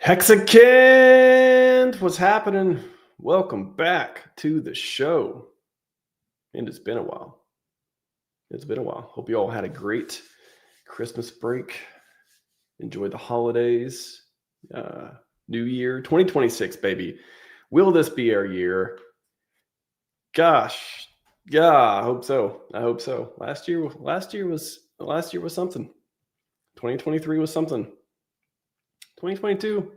Hexicant, what's happening? Welcome back to the show. And it's been a while. Hope you all had a great Christmas break. Enjoyed the holidays. New year, 2026, baby. Will this be our year? Gosh, yeah, I hope so. Last year was something. 2023 was something. 2022,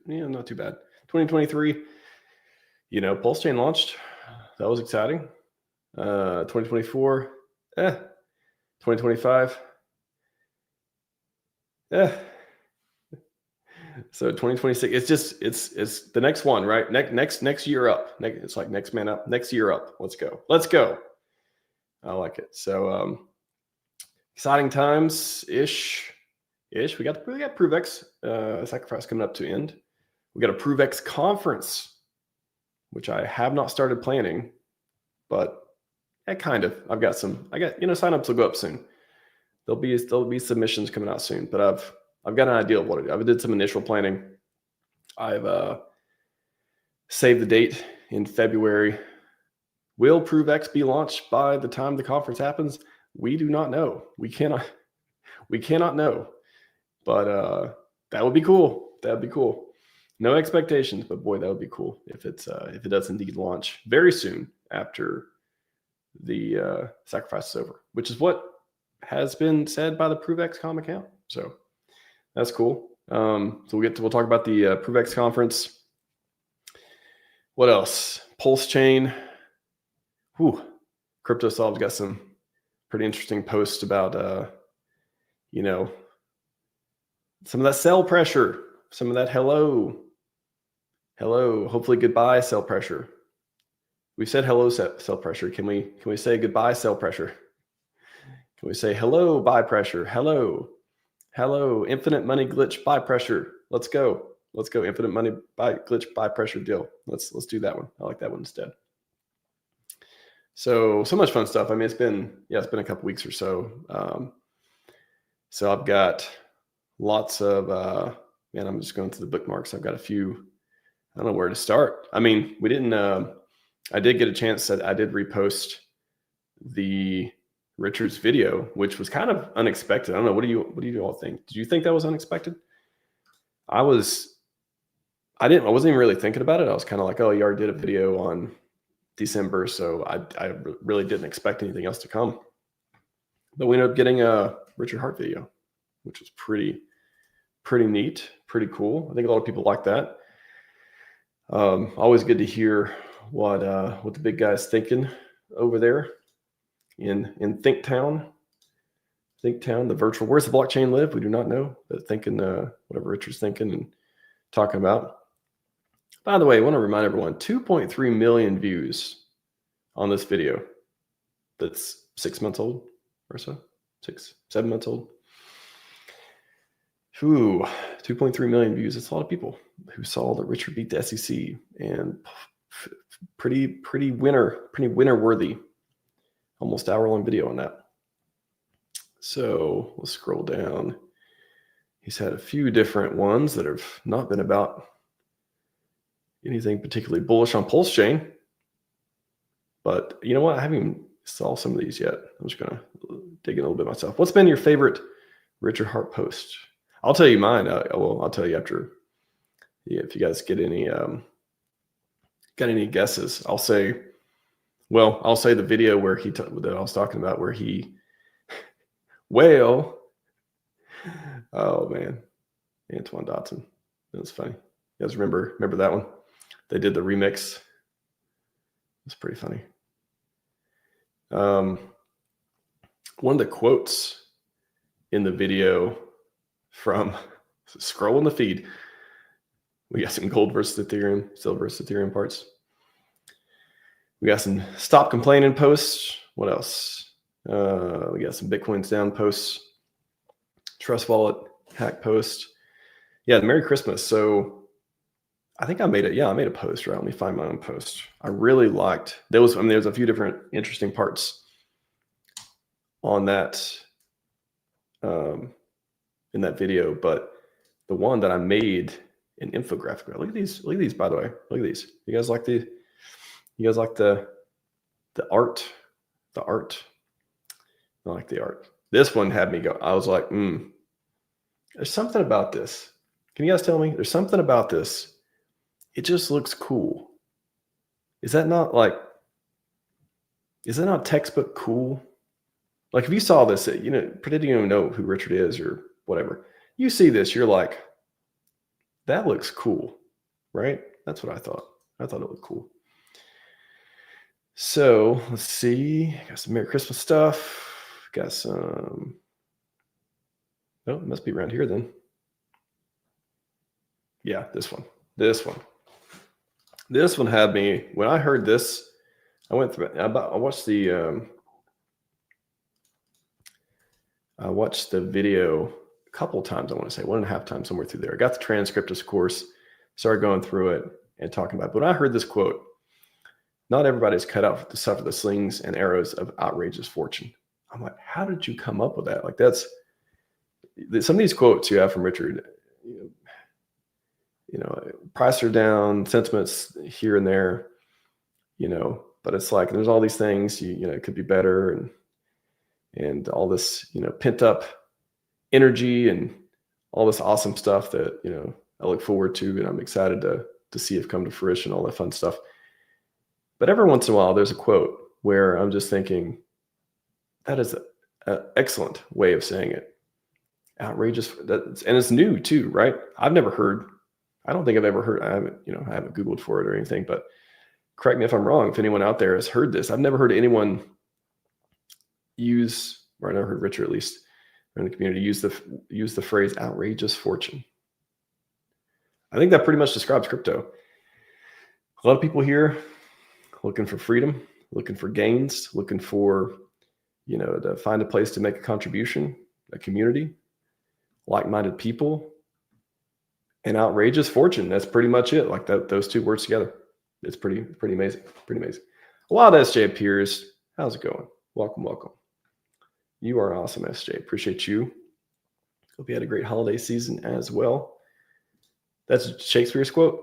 yeah, not too bad. 2023, PulseChain launched. That was exciting. 2024, 2025, So 2026, it's the next one, right? Next year up. It's like next man up, next year up. Let's go. I like it. So exciting times ish. We got ProveX sacrifice coming up to end. We got a ProveX Conference, which I have not started planning, but kind of. I got signups will go up soon. There'll be submissions coming out soon, but I've got an idea of what to do. I did some initial planning. I've saved the date in February. Will ProveX be launched by the time the conference happens? We do not know. We cannot know. But that would be cool. No expectations, but boy, that would be cool if it does indeed launch very soon after the sacrifice is over, which is what has been said by the ProveX.com account. So that's cool. So we'll talk about the ProveX conference. What else? PulseChain. CryptoSolve's got some pretty interesting posts about some of that sell pressure, some of that hello, hopefully goodbye sell pressure. We said hello sell pressure. Can we say goodbye sell pressure? Can we say hello buy pressure? Hello infinite money glitch buy pressure. Let's go infinite money buy glitch buy pressure deal. Let's do that one. I like that one instead. So much fun stuff. I mean, it's been a couple weeks or so. So I've got lots of I'm just going through the bookmarks. I've got a few. I don't know where to start. I mean, we didn't. I did get a chance that I did repost the Richard's video, which was kind of unexpected. I don't know. What do you all think? Did you think that was unexpected? I wasn't even really thinking about it. I was kind of like, oh, you already did a video on December, so I really didn't expect anything else to come. But we ended up getting a Richard Hart video, which was pretty neat, pretty cool. I think a lot of people like that. Always good to hear what the big guy's thinking over there in Thinktown, the virtual. Where's the blockchain live? We do not know, but thinking whatever Richard's thinking and talking about. By the way, I want to remind everyone, 2.3 million views on this video. That's 6 months old or so, 7 months old. 2.3 million views. It's a lot of people who saw that Richard beat the SEC, and pretty winner worthy. Almost hour-long video on that. So let's scroll down. He's had a few different ones that have not been about anything particularly bullish on PulseChain. But you know what? I haven't even saw some of these yet. I'm just gonna dig in a little bit myself. What's been your favorite Richard Hart post? I'll tell you mine. I'll tell you after. If you guys get any got any guesses, I'll say the video where that I was talking about, where he, oh man, Antoine Dotson. That's funny. You guys remember that one? They did the remix. It's pretty funny. One of the quotes in the video from scrolling the feed, we got some gold versus Ethereum, silver versus Ethereum parts. We got some stop complaining posts. What else? We got some Bitcoin's down posts, Trust Wallet hack post. Yeah, Merry Christmas. So I think I made a post, right? Let me find my own post. I really liked, there's a few different interesting parts on that in that video, but the one that I made an infographic about. Look at these, by the way. Look at these. You guys like the art? The art. I like the art. This one had me go. I was like, there's something about this. Can you guys tell me? There's something about this. It just looks cool. Is that not textbook cool? Like if you saw this, pretend you don't even know who Richard is or whatever. You see this, you're like, that looks cool, right? That's what I thought. I thought it looked cool. So let's see. Got some Merry Christmas stuff. Got some. Oh, it must be around here then. Yeah, this one. This one had me, when I heard this, I went through it. I watched the video a couple of times, I want to say 1.5 times, somewhere through there. I got the transcript, of course, started going through it and talking about it. But when I heard this quote, not everybody's cut out to suffer the slings and arrows of outrageous fortune. I'm like, how did you come up with that? Like that's some of these quotes you have from Richard, prices are down, sentiments here and there, but it's like, there's all these things, it could be better. And all this, pent up energy and all this awesome stuff that, I look forward to, and I'm excited to see it come to fruition, all that fun stuff. But every once in a while, there's a quote where I'm just thinking, that is an excellent way of saying it. Outrageous. And it's new too, right? I don't think I've ever heard, I haven't Googled for it or anything, but correct me if I'm wrong. If anyone out there has heard this, I've never heard anyone use, or I never heard Richard, at least in the community, use the phrase outrageous fortune. I think that pretty much describes crypto. A lot of people here looking for freedom, looking for gains, looking for, to find a place to make a contribution, a community, like-minded people, and outrageous fortune. That's pretty much it. Like those two words together. It's pretty amazing. Pretty amazing. Wild SJ appears. How's it going? Welcome. You are awesome, SJ. Appreciate you. Hope you had a great holiday season as well. That's Shakespeare's quote.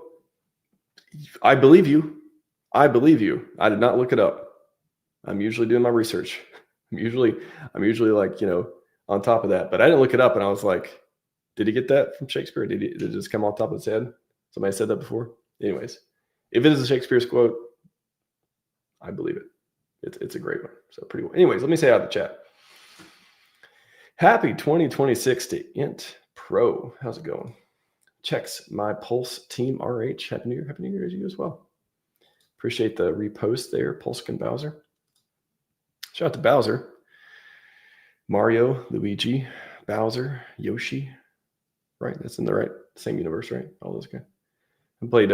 I believe you. I did not look it up. I'm usually doing my research. I'm usually like, on top of that, but I didn't look it up, and I was like, did he get that from Shakespeare? Did it just come off the top of his head? Somebody said that before. Anyways, if it is a Shakespeare's quote, I believe it. It's a great one. So pretty well. Anyways, let me say out the chat. Happy 2026 to Int Pro. How's it going? Checks my Pulse Team RH. Happy New Year. Happy New Year to you as well. Appreciate the repost there, Pulsekin Bowser. Shout out to Bowser. Mario, Luigi, Bowser, Yoshi. Right? That's in the right same universe, right? All those guys. I played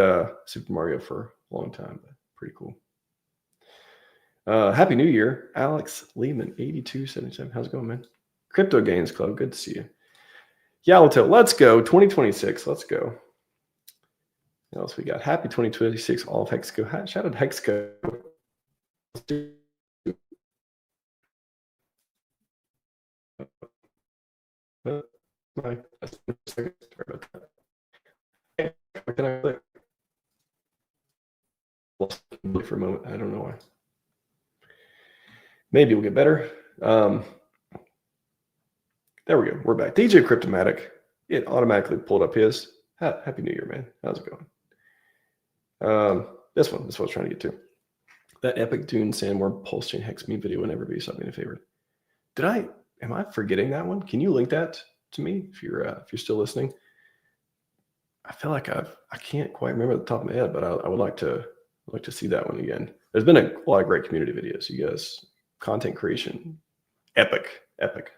Super Mario for a long time, but pretty cool. Happy New Year, Alex Lehman, 8277. How's it going, man? Crypto Gains Club, good to see you. Yellowtail, let's go. 2026, let's go. What else we got? Happy 2026, all of Hexco. Shout out to Hexco. Where can I click? For a moment, I don't know why. Maybe we'll get better. There we go. We're back. DJ Cryptomatic. It automatically pulled up his. Happy New Year, man. How's it going? This one. This is what I was trying to get to. That epic Dune Sandworm PulseChain HEX meme video whenever you saw me a favor. Am I forgetting that one? Can you link that to me if you're still listening? I feel like I can't quite remember at the top of my head, but I would like to see that one again. There's been a lot of great community videos. You guys, content creation, epic,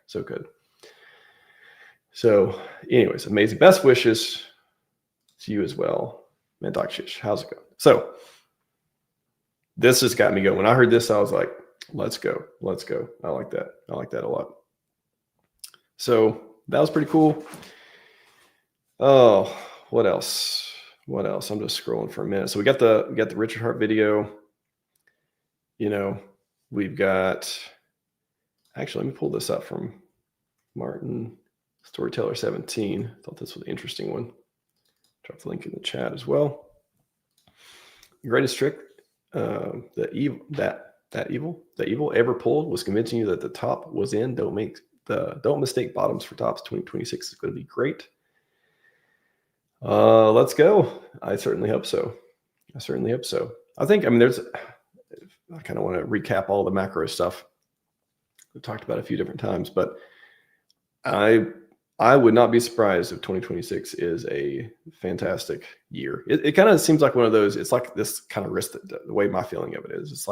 so good. So, anyways, amazing. Best wishes to you as well, man. Doc Shish, how's it going? So, this just got me going. When I heard this, I was like, let's go. I like that a lot. So that was pretty cool. Oh, what else? I'm just scrolling for a minute. So we got the Richard Hart video. We've got, actually, let me pull this up from Martin. Storyteller 17. Thought this was an interesting one. Drop the link in the chat as well. The greatest trick that evil ever pulled was convincing you that the top was in. Don't mistake bottoms for tops. 2026 is going to be great. Let's go. I certainly hope so. I think, I mean, I kind of want to recap all the macro stuff we've talked about a few different times, but I would not be surprised if 2026 is a fantastic year. It kind of seems like one of those, it's like this kind of risk, the way my feeling of it is, it's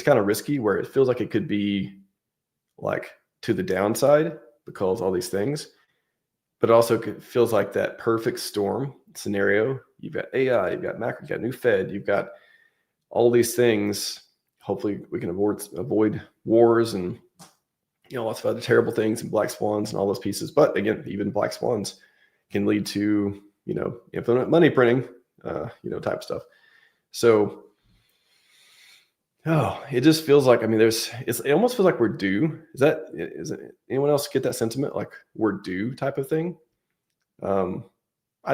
kind of risky where it feels like it could be like to the downside because all these things, but it also feels like that perfect storm scenario. You've got AI, you've got macro, you've got new Fed, you've got all these things. Hopefully we can avoid wars and lots of other terrible things and black swans and all those pieces. But again, even black swans can lead to infinite money printing, type stuff. So, it just feels like, I mean, it almost feels like we're due. Is it anyone else get that sentiment? Like we're due type of thing. I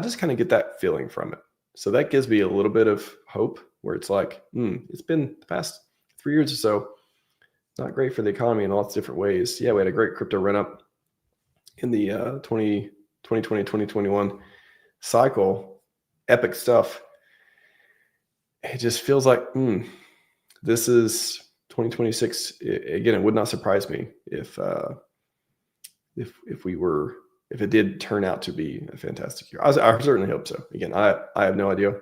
just kind of get that feeling from it. So that gives me a little bit of hope where it's like, it's been the past 3 years or so, not great for the economy in lots of different ways. Yeah, we had a great crypto run up in the 2020, 2021 cycle. Epic stuff. It just feels like, this is 2026. Again, it would not surprise me if it did turn out to be a fantastic year. I certainly hope so. Again, I have no idea,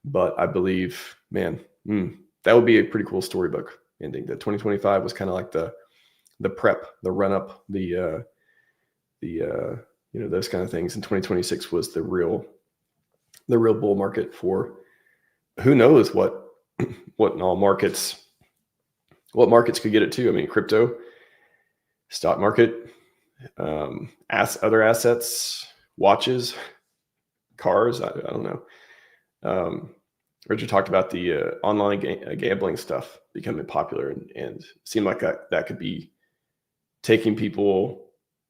but I believe, man, that would be a pretty cool storybook ending. That 2025 was kind of like the prep, the run up, the those kind of things. And 2026 was the real bull market for who knows what markets could get it to. I mean, crypto, stock market, other assets, watches, cars. I don't know. Richard talked about the online gambling stuff becoming popular, and seemed like that could be taking people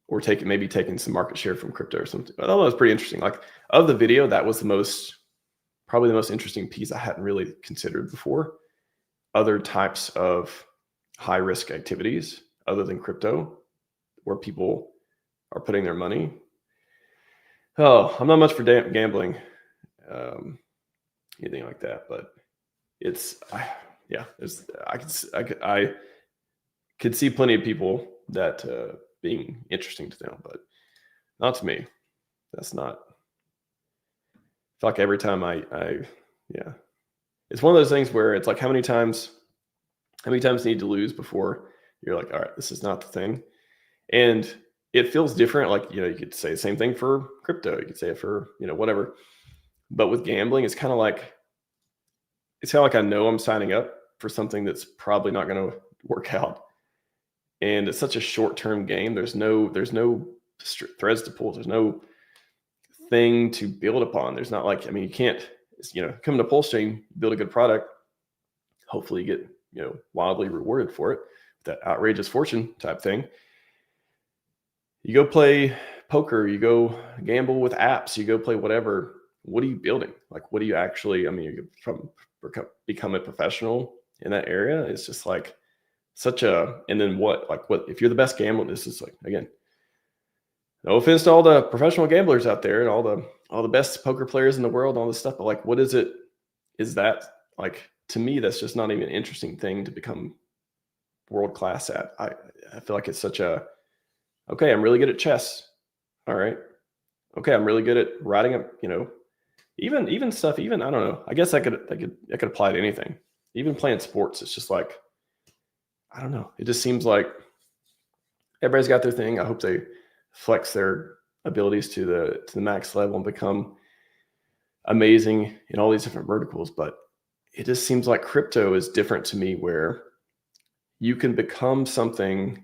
or taking some market share from crypto or something. I thought that was pretty interesting. Like of the video, that was probably the most interesting piece I hadn't really considered before. Other types of high risk activities other than crypto where people are putting their money. I'm not much for gambling. Anything like that, but I could see plenty of people that being interesting to them, but not to me. That's not. I feel like every time it's one of those things where it's like how many times you need to lose before you're like, all right, this is not the thing, and it feels different. Like you could say the same thing for crypto. You could say it for whatever. But with gambling, it's kind of like I know I'm signing up for something that's probably not going to work out. And it's such a short-term game. There's no threads to pull. There's no thing to build upon. There's not like, I mean, you can't, come to PulseChain, build a good product. Hopefully you get, wildly rewarded for it. That outrageous fortune type thing. You go play poker, you go gamble with apps, you go play whatever. What are you building? Like, what do you actually, you become a professional in that area. It's just like and then what if you're the best gambler, this is like, again, no offense to all the professional gamblers out there and all the best poker players in the world, all this stuff, but like, what is that like, to me, that's just not even an interesting thing to become world-class at. I feel like it's such okay, I'm really good at chess. All right. Okay, I'm really good at writing up, even stuff, I don't know. I guess I could apply to anything. Even playing sports, it's just like, I don't know. It just seems like everybody's got their thing. I hope they flex their abilities to the max level and become amazing in all these different verticals. But it just seems like crypto is different to me, where you can become something,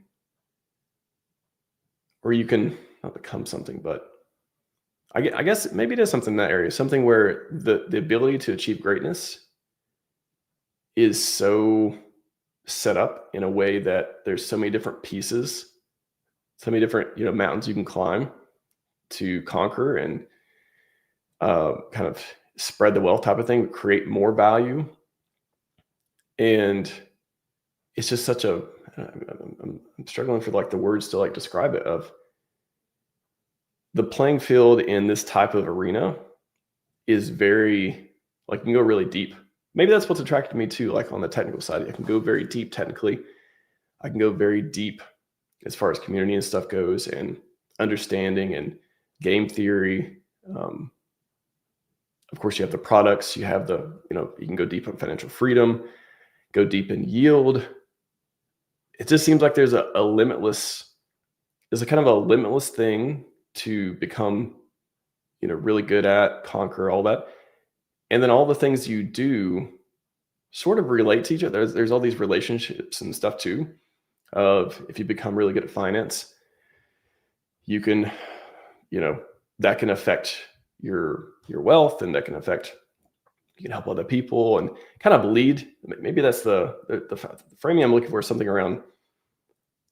or you can not become something, but I guess maybe it is something in that area, something where the ability to achieve greatness is so set up in a way that there's so many different pieces so many different, mountains you can climb to conquer and kind of spread the wealth type of thing, create more value. And it's just such a, I'm struggling for like the words to like describe it, of the playing field in this type of arena is very, like, you can go really deep. Maybe that's what's attracted me too, like on the technical side. I can go very deep technically. I can go very deep as far as community and stuff goes, and understanding and game theory. Of course, you have the products, you have the, you can go deep on financial freedom, go deep in yield. It just seems like there's a kind of a limitless thing to become, really good at, conquer all that. And then all the things you do sort of relate to each other. There's all these relationships and stuff too, of if you become really good at finance, you can, that can affect your wealth, and that can affect, you can help other people and kind of lead. Maybe that's the framing I'm looking for, something around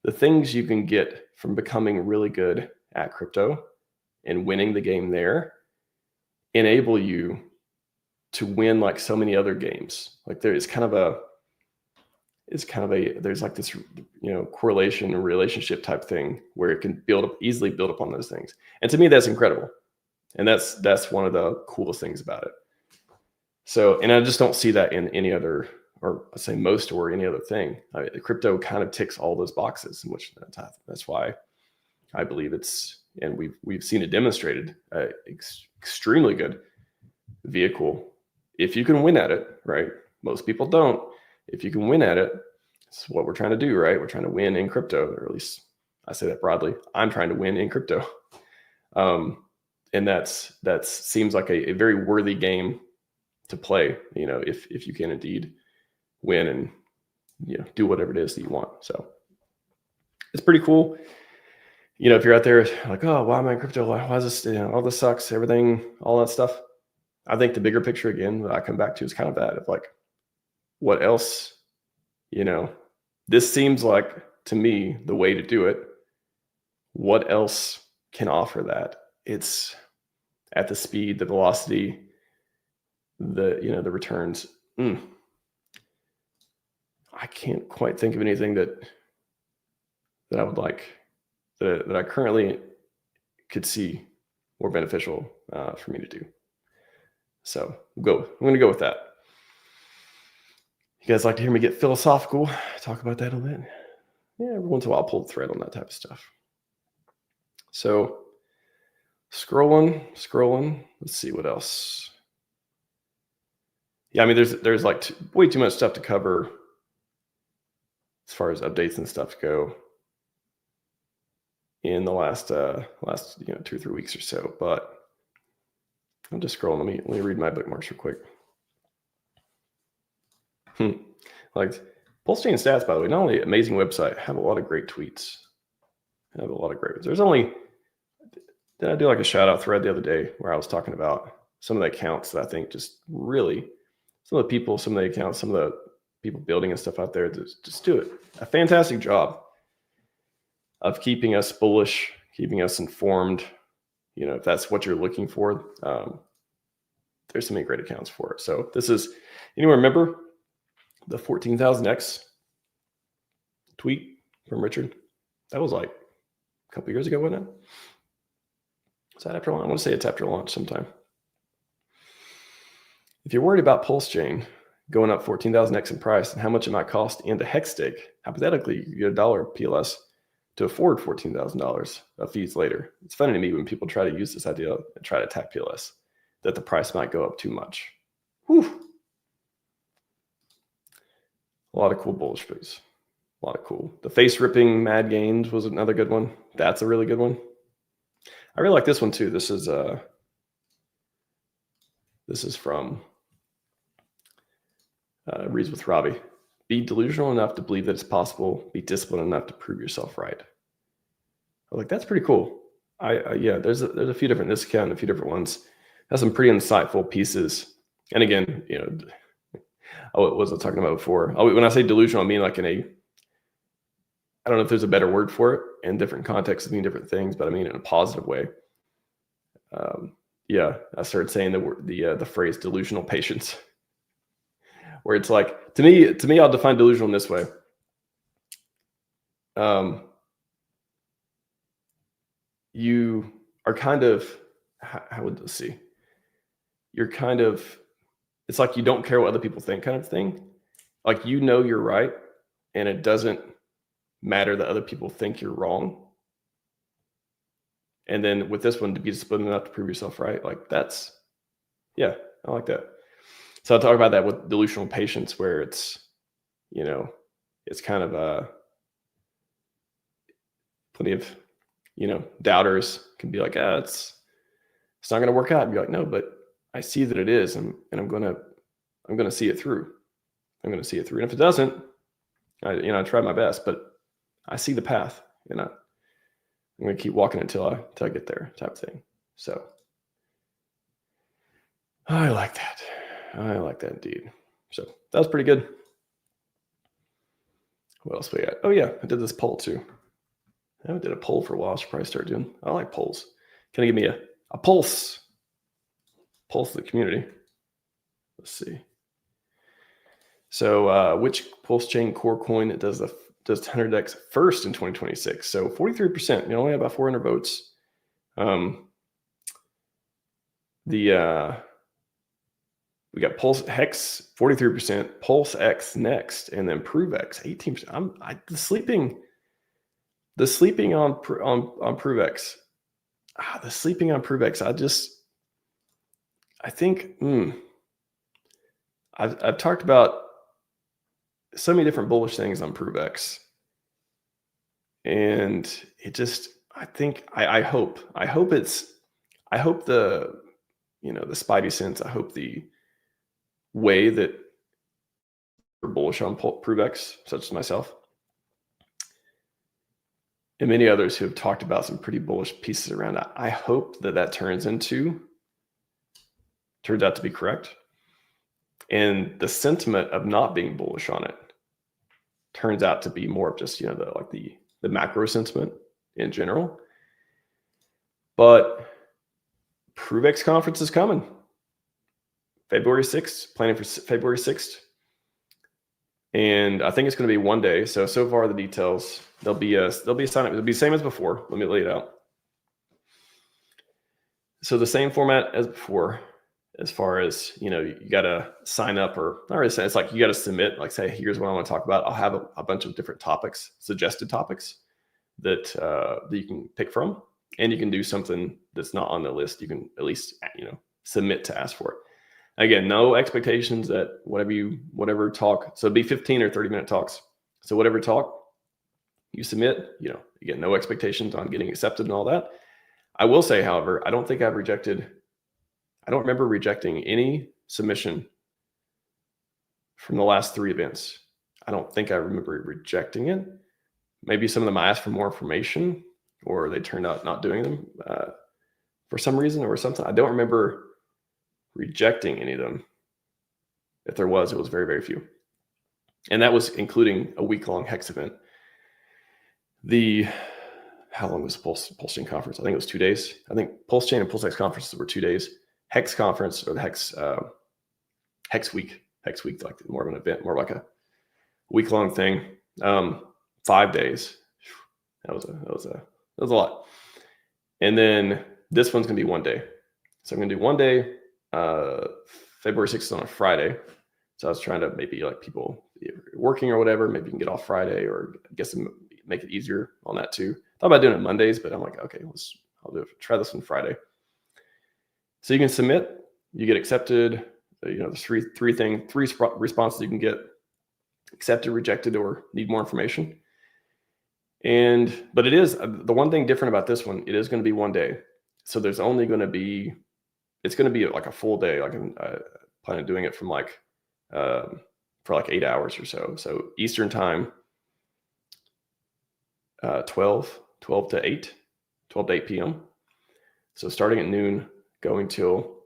the things you can get from becoming really good at crypto and winning the game there enable you to win like so many other games. Like there's like this, correlation and relationship type thing where it can easily build upon those things. And to me, that's incredible. And that's one of the coolest things about it. So, and I just don't see that in any other, or I say most, or any other thing. The crypto kind of ticks all those boxes, in which that's why I believe it's, and we've seen it demonstrated, extremely good vehicle if you can win at it, right? Most people don't. If you can win at it, it's what we're trying to do, right? We're trying to win in crypto, or at least I say that broadly. I'm trying to win in crypto. And that seems like a very worthy game to play, if you can indeed win and, do whatever it is that you want. So it's pretty cool. If you're out there like, oh, why am I in crypto? Why is this, all this sucks, everything, all that stuff. I think the bigger picture, again, that I come back to is kind of that of like, what else, this seems like to me the way to do it. What else can offer that? It's at the speed, the velocity, the returns. I can't quite think of anything that I would like, that I currently could see more beneficial for me to do. So I'm going to go with that. You guys like to hear me get philosophical, talk about that a bit? Yeah, every once in a while I'll pull the thread on that type of stuff. So scrolling. Let's see what else. Yeah, I mean, there's like way too much stuff to cover as far as updates and stuff go in the last 2 or 3 weeks or so. But I'm just scrolling. Let me read my bookmarks real quick. Like PulseChain stats, by the way, not only amazing website, have a lot of great tweets. Have a lot of great ones. Did I do like a shout out thread the other day where I was talking about some of the accounts that I think just really, some of the people, some of the accounts, some of the people building and stuff out there, just do it. A fantastic job of keeping us bullish, keeping us informed. If that's what you're looking for, there's so many great accounts for it. So this is, anyone remember the 14,000X tweet from Richard? That was like a couple years ago, wasn't it? Is that after launch? I want to say it's after launch sometime. If you're worried about PulseChain going up 14,000X in price and how much it might cost and a hex stake, hypothetically, you get $1 PLS to afford $14,000 of fees later. It's funny to me when people try to use this idea and try to attack PLS, that the price might go up too much. Whew. A lot of cool bullish plays. A lot of cool. The face ripping mad gains was another good one. That's a really good one. I really like this one too. This is from Reads with Robbie. Be delusional enough to believe that it's possible. Be disciplined enough to prove yourself right. I was like, that's pretty cool. Yeah, there's a few different, this account and a few different ones. Has some pretty insightful pieces. And again, what was I talking about before? When I say delusional, I mean like in I don't know if there's a better word for it, in different contexts mean different things, but I mean in a positive way. Yeah, I started saying the phrase delusional patience, where it's like, to me, I'll define delusional in this way. You are kind of, how would this see? You're kind of, it's like you don't care what other people think kind of thing. Like, you know, you're right, and it doesn't matter that other people think you're wrong. And then with this one, to be disciplined enough to prove yourself right, like that's, yeah, I like that. So I talk about that with delusional patience, where it's, you know, it's kind of plenty of, you know, doubters can be like, it's not going to work out. And be like, no, but I see that it is, and I'm gonna see it through. I'm gonna see it through. And if it doesn't, I try my best, but I see the path, and I'm gonna keep walking until I get there, type of thing. So I like that. I like that indeed. So that was pretty good. What else we got? Oh yeah, I did this poll too. I haven't did a poll for a while. I should probably start doing. I like polls. Can you give me a pulse? Pulse the community. Let's see. So which PulseChain core coin does 100x first in 2026? So 43%. You only have about 400 votes. We got Pulse HEX 43%, PulseX next, and then ProveX 18%. The sleeping on ProveX. The sleeping on ProveX. I think I've talked about so many different bullish things on ProveX, and it just, I hope the, the spidey sense, I hope the way that we're bullish on ProveX, such as myself and many others who have talked about some pretty bullish pieces around it, I hope that turns out to be correct. And the sentiment of not being bullish on it turns out to be more of just, the macro sentiment in general. But ProveX Conference is coming. February 6th, planning for February 6th. And I think it's going to be one day. So far the details, there'll be a sign up. It'll be the same as before. Let me lay it out. So the same format as before, as far as, you got to sign up, or not really say, it's like you got to submit, like, say, here's what I want to talk about. I'll have a bunch of different topics, suggested topics that you can pick from, and you can do something that's not on the list. You can at least, submit to ask for it. Again, no expectations that whatever talk. So it'd be 15 or 30-minute talks. So whatever talk you submit, you get no expectations on getting accepted and all that. I will say, however, I don't remember rejecting any submission from the last 3 events. I don't think I remember rejecting it. Maybe some of them I asked for more information, or they turned out not doing them for some reason or something. I don't remember rejecting any of them. If there was, it was very, very few. And that was including a week-long HEX event. How long was the PulseChain conference? I think it was 2 days. I think PulseChain and PulseX conferences were 2 days. HEX conference, or the HEX week, like more of an event, more like a week-long thing. 5 days. That was a lot. And then this one's gonna be 1 day. So I'm gonna do 1 day. February 6th is on a Friday. So I was trying to maybe, like, people working or whatever, maybe you can get off Friday, or I guess make it easier on that too. Thought about doing it Mondays, but I'm like, okay, try this on Friday. So you can submit, you get accepted. There's three responses you can get: accepted, rejected, or need more information. But it is the one thing different about this one. It is going to be 1 day. So there's only going to be, it's going to be like a full day. Like, I'm planning on doing it from for like 8 hours or so. So Eastern time, 12 to 8 p.m. So starting at noon, going till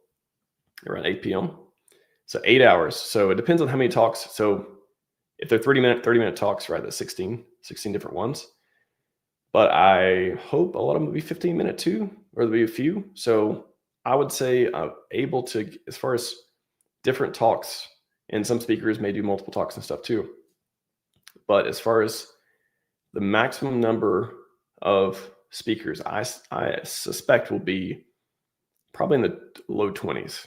around 8 p.m. So 8 hours. So it depends on how many talks. So if they're 30-minute talks, right, that's 16 different ones. But I hope a lot of them will be 15-minute too, or there'll be a few. So I would say I'm able to, as far as different talks, and some speakers may do multiple talks and stuff too. But as far as the maximum number of speakers, I suspect will be probably in the low 20s,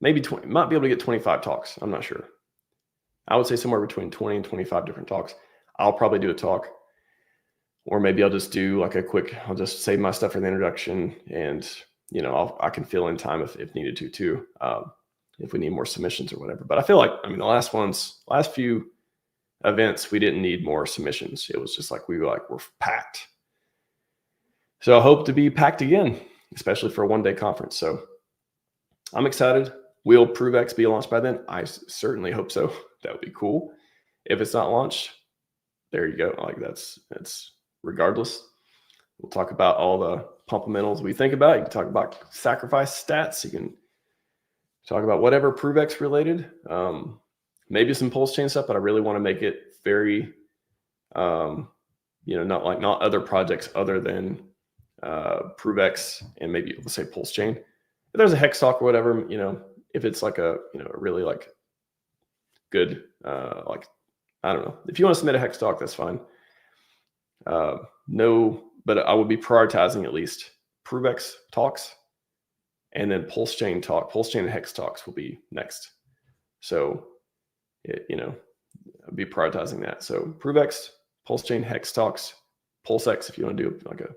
maybe 20. Might be able to get 25 talks. I'm not sure. I would say somewhere between 20 and 25 different talks. I'll probably do a talk, or maybe I'll just do like a quick, I'll just save my stuff for the introduction, and I can fill in time if needed to too, if we need more submissions or whatever. But I feel like, the last few events, we didn't need more submissions. It was just like we're packed. So I hope to be packed again, especially for a one-day conference. So I'm excited. Will ProveX be launched by then? I certainly hope so. That would be cool. If it's not launched, there you go. Like that's regardless. We'll talk about all the fundamentals we think about. You can talk about sacrifice stats. You can talk about whatever ProveX related. Maybe some PulseChain stuff, but I really want to make it very, not other projects other than ProveX and maybe let's say PulseChain. If there's a hex talk or whatever, if it's like a really like good I don't know. If you want to submit a hex talk, that's fine. No, but I would be prioritizing at least ProveX talks, and then PulseChain and hex talks will be next. So, I'd be prioritizing that. So ProveX, PulseChain, hex talks, PulseX if you want to do like a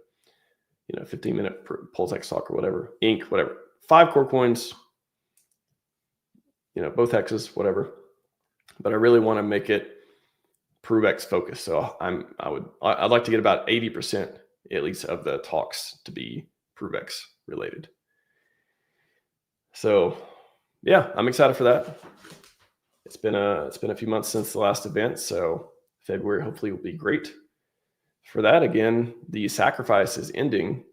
15-minute PulseX talk or whatever, Inc, whatever. 5 core coins, both hexes, whatever. But I really want to make it ProveX focused. So I'd like to get about 80% at least of the talks to be ProveX related. So yeah, I'm excited for that. It's been a few months since the last event, so February hopefully will be great. For that, again, the sacrifice is ending,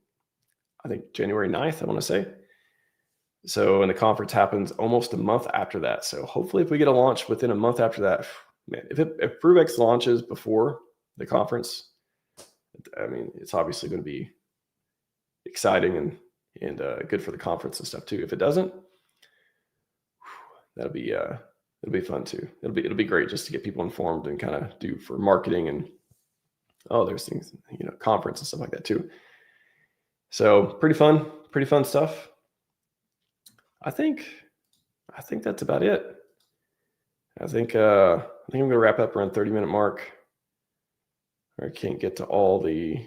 I think January 9th, I want to say. So, and the conference happens almost a month after that. So hopefully if we get a launch within a month after that, man, if ProveX launches before the conference, it's obviously going to be exciting and good for the conference and stuff too. If it doesn't, it'll be fun too. It'll be great just to get people informed and kind of do for marketing and there's things, conference and stuff like that too. So pretty fun stuff. I think that's about it. I think I'm gonna wrap up around 30-minute mark. I can't get to all the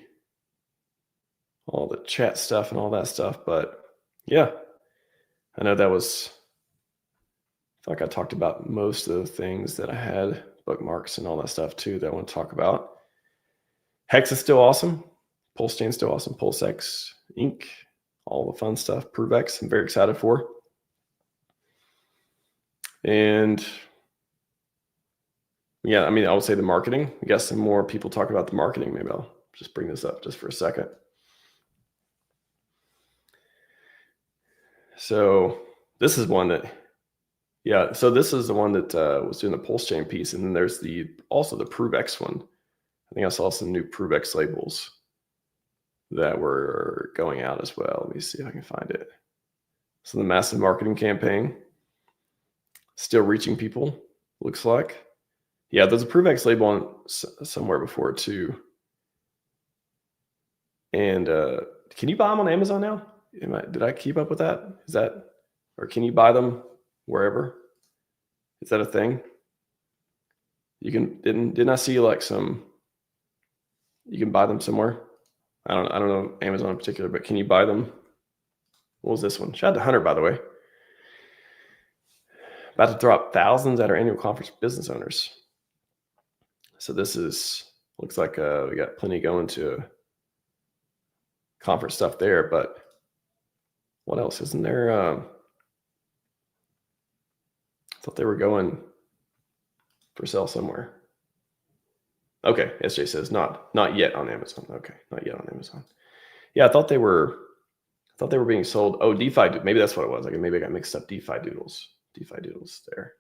chat stuff and all that stuff, but yeah, I know that was, I feel like I talked about most of the things that I had, bookmarks and all that stuff too that I want to talk about. Hex is still awesome. PulseChain still awesome. PulseX, Inc, all the fun stuff. ProveX, I'm very excited for. And yeah, I would say the marketing. I guess some more people talk about the marketing. Maybe I'll just bring this up just for a second. So this is one that, so this is the one that was doing the PulseChain piece. And then there's also the ProveX one. I think I saw some new ProveX labels that were going out as well. Let me see if I can find it. So the massive marketing campaign, still reaching people, looks like. Yeah, there's a ProveX label on somewhere before too. And can you buy them on Amazon now? Did I keep up with that? Or can you buy them wherever? Is that a thing? You can, didn't I see like you can buy them somewhere? I don't know Amazon in particular, but can you buy them? What was this one? Shout out to Hunter, by the way. About to throw out thousands at our annual conference for business owners. So this looks like we got plenty going to conference stuff there, but what else isn't there? I thought they were going for sale somewhere. Okay, SJ says not yet on Amazon. Okay, not yet on Amazon. Yeah, I thought they were being sold. Oh, DeFi, maybe that's what it was. Like maybe I got mixed up. DeFi doodles there.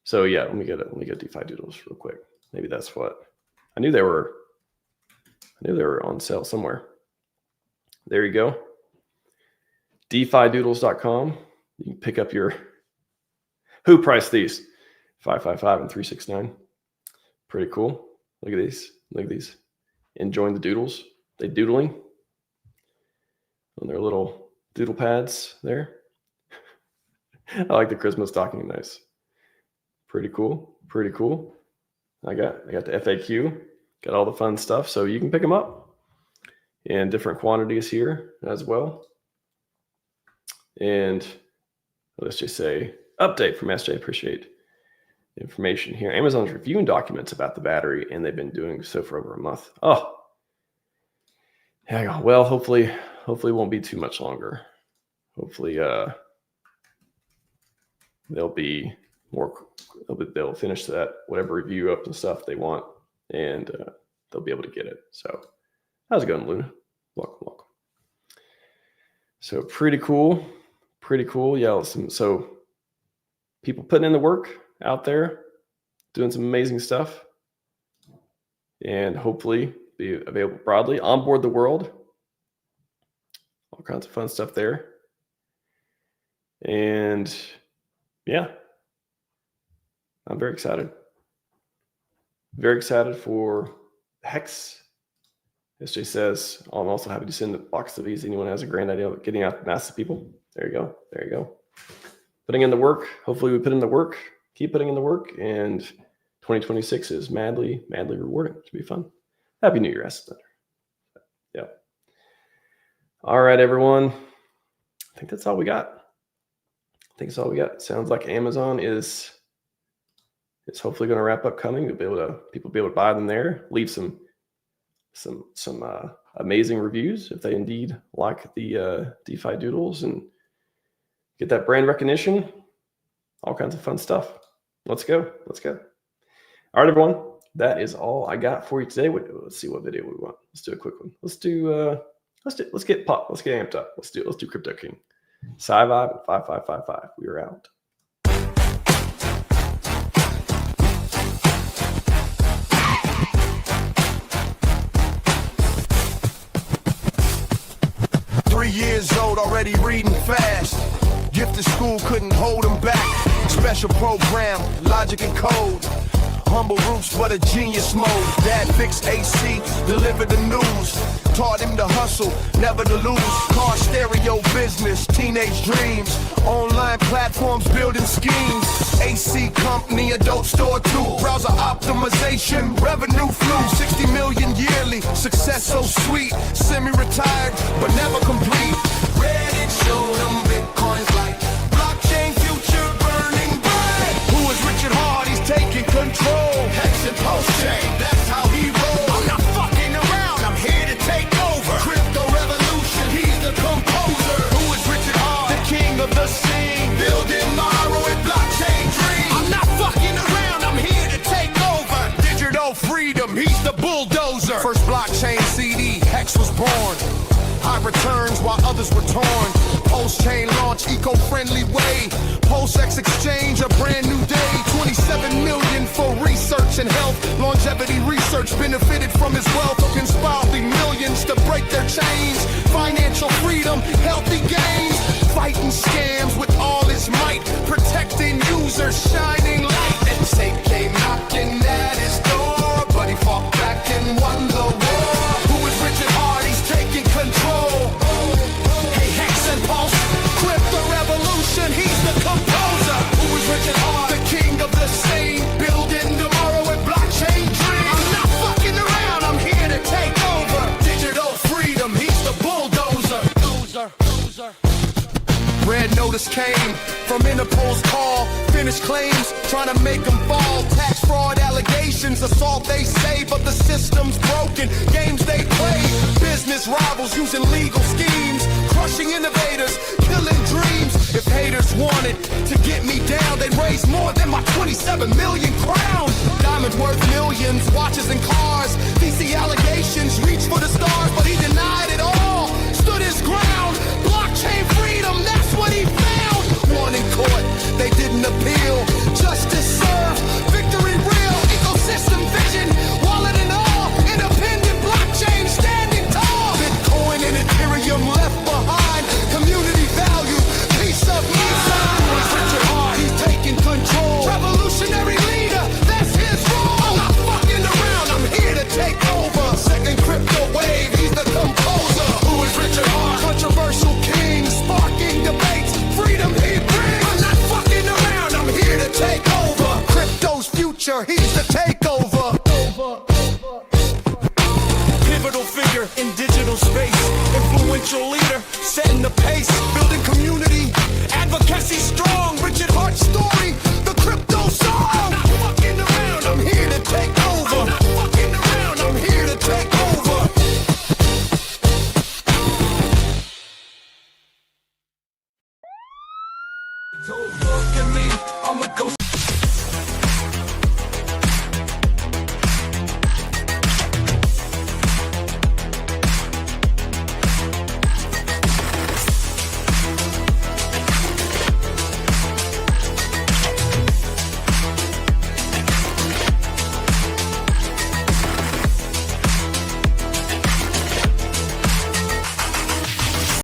So yeah, let me get DeFi Doodles real quick. Maybe that's what I knew they were. I knew they were on sale somewhere. There you go. DeFiDoodles.com. You can pick up your. Who priced these? 555 and 369. Pretty cool. Look at these. Look at these. Enjoying the doodles. They doodling on their little doodle pads there. I like the Christmas stocking. Nice. Pretty cool. Pretty cool. I got the FAQ. Got all the fun stuff. So you can pick them up in different quantities here as well. And let's just say update from SJ. Appreciate the information here. Amazon's reviewing documents about the battery, and they've been doing so for over a month. Oh, yeah. Well, hopefully it won't be too much longer. Hopefully, they'll finish that whatever review up and stuff they want, and they'll be able to get it. So, how's it going, Luna? Welcome. So pretty cool. Yeah. So people putting in the work out there, doing some amazing stuff, and hopefully be available broadly. Onboard the world. All kinds of fun stuff there. And yeah, I'm very excited. Very excited for HEX. SJ says, I'm also happy to send the box of these. Anyone has a grand idea of getting out to massive people? There you go. Putting in the work. Hopefully we put in the work, keep putting in the work, and 2026 is madly rewarding. It should be fun. Happy New Year, Asset Thunder. Yeah. All right, everyone. I think that's all we got. Sounds like Amazon is hopefully going to wrap up coming. People will be able to buy them there. Leave some amazing reviews if they indeed like the DeFi Doodles and get that brand recognition. All kinds of fun stuff. Let's go. All right, everyone. That is all I got for you today. Let's see what video we want. Let's do a quick one. Let's get amped up. Let's do Crypto King. Scivive 5555. We are out. Years old, already reading fast. Gifted school couldn't hold him back. Special program, logic and code. Humble roots, but a genius mode. Dad fixed AC, delivered the news. Taught him to hustle, never to lose. Car stereo business, teenage dreams. Online platforms, building schemes. AC company, adult store too. Browser optimization, revenue flew. 60 million yearly, success so sweet. Semi-retired, but never complete. Reddit showed them Bitcoin's like blockchain future burning bright. Who is Richard Hart? He's taking control. Hex and PulseChain, that's how he rolls. I'm not fucking around, I'm here to take over. Crypto revolution, he's the composer. Who is Richard Hart? The king of the scene. Building tomorrow and blockchain dreams. I'm not fucking around, I'm here to take over. Digital freedom, he's the bulldozer. First blockchain CD, HEX was born. High returns while others were torn. PulseChain launch, eco-friendly way. PulseX exchange, a brand new day. 27 million for research and health. Longevity research benefited from his wealth. Inspiring millions to break their chains. Financial freedom, healthy gains. Fighting scams with all his might. Protecting users, shining light. And Safe came knocking at his door, but he fought back and won the war. Who is Richard Hart? He's taking control. Hey, Hex and Pulse, crypto revolution, he's the composer. Who is Richard Hart? The king of the scene, building tomorrow with blockchain dreams. I'm not fucking around, I'm here to take over. Digital freedom, he's the bulldozer. Red notice came from Interpol's call. Finished claims, trying to make them fall. Tax fraud allegations, assault they say, but the system's broken. Games they play, business rivals using legal schemes. Crushing innovators, killing dreams. If haters wanted to get me down, they'd raise more than my 27 million crowns. Diamonds worth millions, watches and cars. DC allegations reach for the stars, but he denied it all. Stood his ground, blockchain freedom, that's what he found. Won in court, they didn't appeal. Justice served. Don't look at me, I'm a ghost.